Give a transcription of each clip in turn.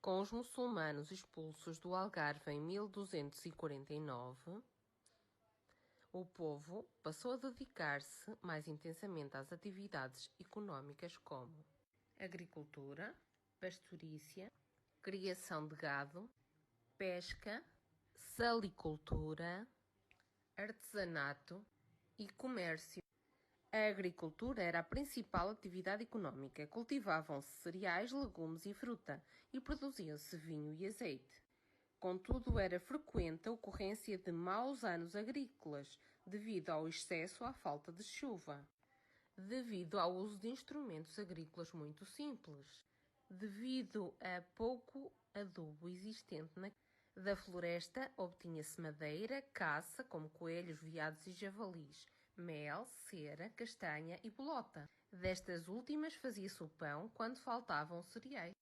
Com os muçulmanos expulsos do Algarve em 1249, o povo passou a dedicar-se mais intensamente às atividades económicas como agricultura, pastorícia, criação de gado, pesca, salicultura, artesanato e comércio. A agricultura era a principal atividade económica. Cultivavam-se cereais, legumes e fruta e produziam-se vinho e azeite. Contudo, era frequente a ocorrência de maus anos agrícolas, devido ao excesso à falta de chuva, devido ao uso de instrumentos agrícolas muito simples, devido a pouco adubo existente da floresta, obtinha-se madeira, caça, como coelhos, veados e javalis, mel, cera, castanha e bolota. Destas últimas fazia-se o pão quando faltavam cereais.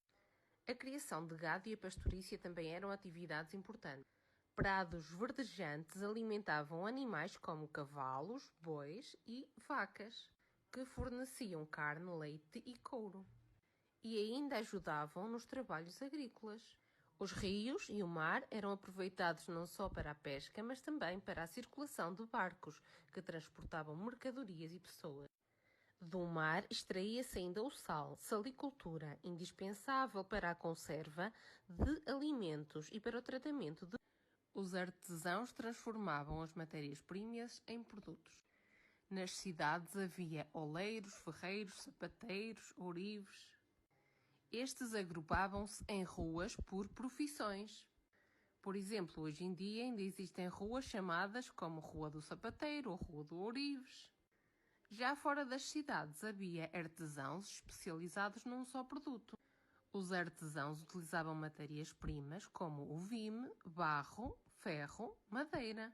A criação de gado e a pastorícia também eram atividades importantes. Prados verdejantes alimentavam animais como cavalos, bois e vacas, que forneciam carne, leite e couro, e ainda ajudavam nos trabalhos agrícolas. Os rios e o mar eram aproveitados não só para a pesca, mas também para a circulação de barcos que transportavam mercadorias e pessoas. Do mar extraía-se ainda o sal, salicultura, indispensável para a conserva de alimentos e para o tratamento de... Os artesãos transformavam as matérias-primas em produtos. Nas cidades havia oleiros, ferreiros, sapateiros, ourives. Estes agrupavam-se em ruas por profissões. Por exemplo, hoje em dia ainda existem ruas chamadas como Rua do Sapateiro ou Rua do Ourives. Já fora das cidades havia artesãos especializados num só produto. Os artesãos utilizavam matérias-primas como o vime, barro, ferro, madeira,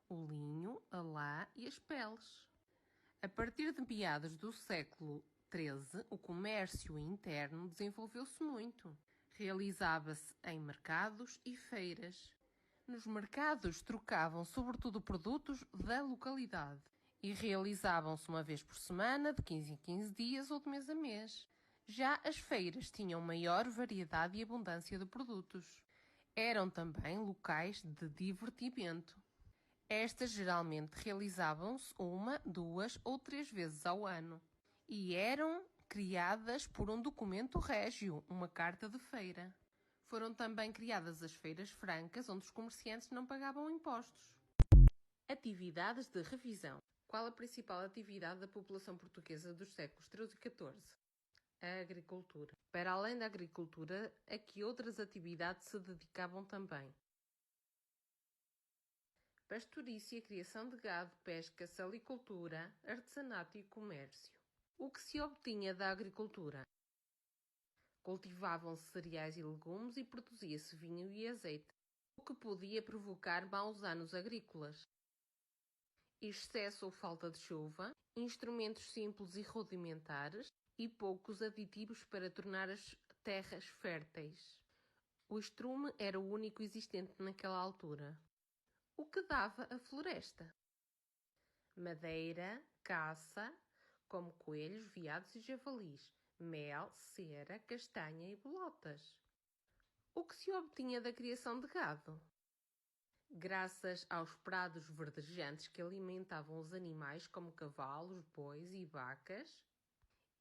o linho, a lã e as peles. A partir de meados do século XIII, o comércio interno desenvolveu-se muito. Realizava-se em mercados e feiras. Nos mercados trocavam sobretudo produtos da localidade e realizavam-se uma vez por semana, de 15 em 15 dias ou de mês a mês. Já as feiras tinham maior variedade e abundância de produtos. Eram também locais de divertimento. Estas geralmente realizavam-se uma, duas ou três vezes ao ano e eram criadas por um documento régio, uma carta de feira. Foram também criadas as feiras francas, onde os comerciantes não pagavam impostos. Atividades de revisão. Qual a principal atividade da população portuguesa dos séculos XIII e XIV? A agricultura. Para além da agricultura, a que outras atividades se dedicavam também? Pastorícia, criação de gado, pesca, salicultura, artesanato e comércio. O que se obtinha da agricultura? Cultivavam-se cereais e legumes e produzia-se vinho e azeite, o que podia provocar maus anos agrícolas. Excesso ou falta de chuva, instrumentos simples e rudimentares e poucos aditivos para tornar as terras férteis. O estrume era o único existente naquela altura. O que dava a floresta? Madeira, caça, como coelhos, veados e javalis, mel, cera, castanha e bolotas. O que se obtinha da criação de gado? Graças aos prados verdejantes que alimentavam os animais como cavalos, bois e vacas,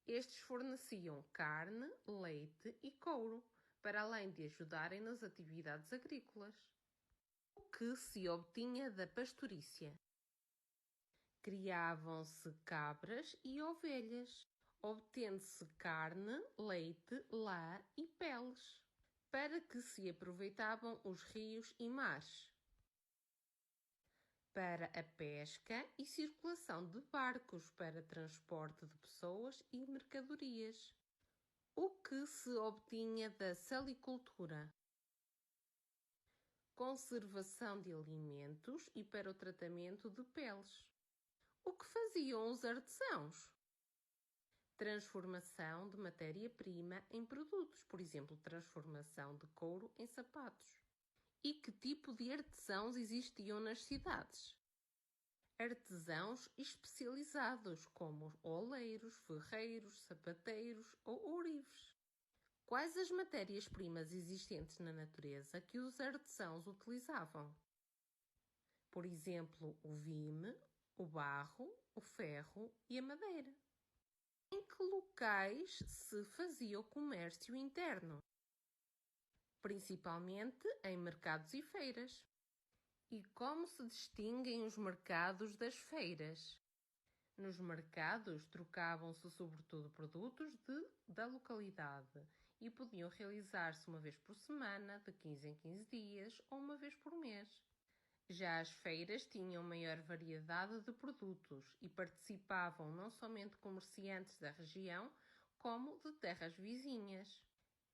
estes forneciam carne, leite e couro, para além de ajudarem nas atividades agrícolas. O que se obtinha da pastorícia? Criavam-se cabras e ovelhas, obtendo-se carne, leite, lã e peles, para que se aproveitavam os rios e mares, para a pesca e circulação de barcos para transporte de pessoas e mercadorias. O que se obtinha da salicultura? Conservação de alimentos e para o tratamento de peles. O que faziam os artesãos? Transformação de matéria-prima em produtos, por exemplo, transformação de couro em sapatos. E que tipo de artesãos existiam nas cidades? Artesãos especializados, como oleiros, ferreiros, sapateiros ou ourives. Quais as matérias-primas existentes na natureza que os artesãos utilizavam? Por exemplo, o vime, o barro, o ferro e a madeira. Em que locais se fazia o comércio interno? Principalmente em mercados e feiras. E como se distinguem os mercados das feiras? Nos mercados trocavam-se sobretudo produtos da localidade e podiam realizar-se uma vez por semana, de 15 em 15 dias ou uma vez por mês. Já as feiras tinham maior variedade de produtos e participavam não somente comerciantes da região, como de terras vizinhas.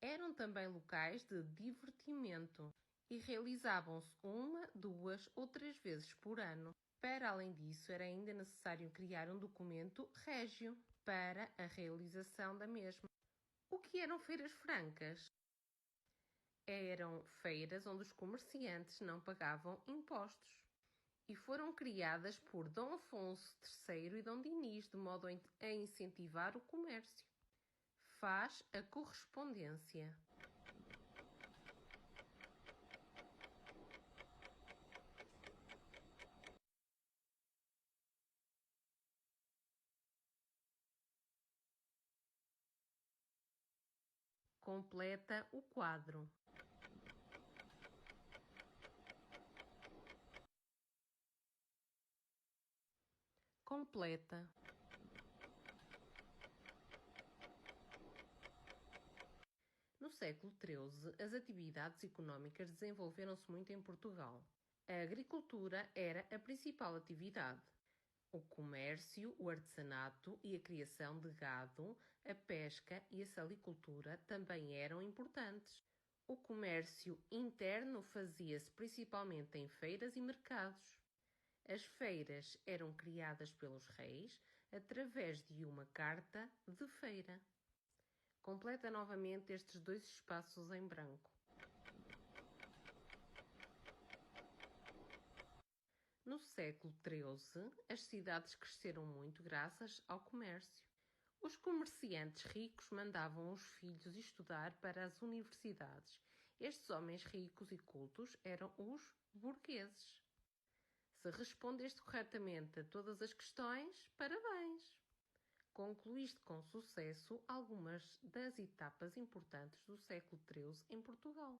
Eram também locais de divertimento e realizavam-se uma, duas ou três vezes por ano. Para além disso, era ainda necessário criar um documento régio para a realização da mesma. O que eram feiras francas? Eram feiras onde os comerciantes não pagavam impostos e foram criadas por Dom Afonso III e Dom Dinis de modo a incentivar o comércio. Faz a correspondência. Completa o quadro. Completa. No século XIII, as atividades económicas desenvolveram-se muito em Portugal. A agricultura era a principal atividade. O comércio, o artesanato e a criação de gado, a pesca e a salicultura também eram importantes. O comércio interno fazia-se principalmente em feiras e mercados. As feiras eram criadas pelos reis através de uma carta de feira. Completa novamente estes dois espaços em branco. No século XIII, as cidades cresceram muito graças ao comércio. Os comerciantes ricos mandavam os filhos estudar para as universidades. Estes homens ricos e cultos eram os burgueses. Se respondeste corretamente a todas as questões, parabéns! Concluíste com sucesso algumas das etapas importantes do século XIII em Portugal.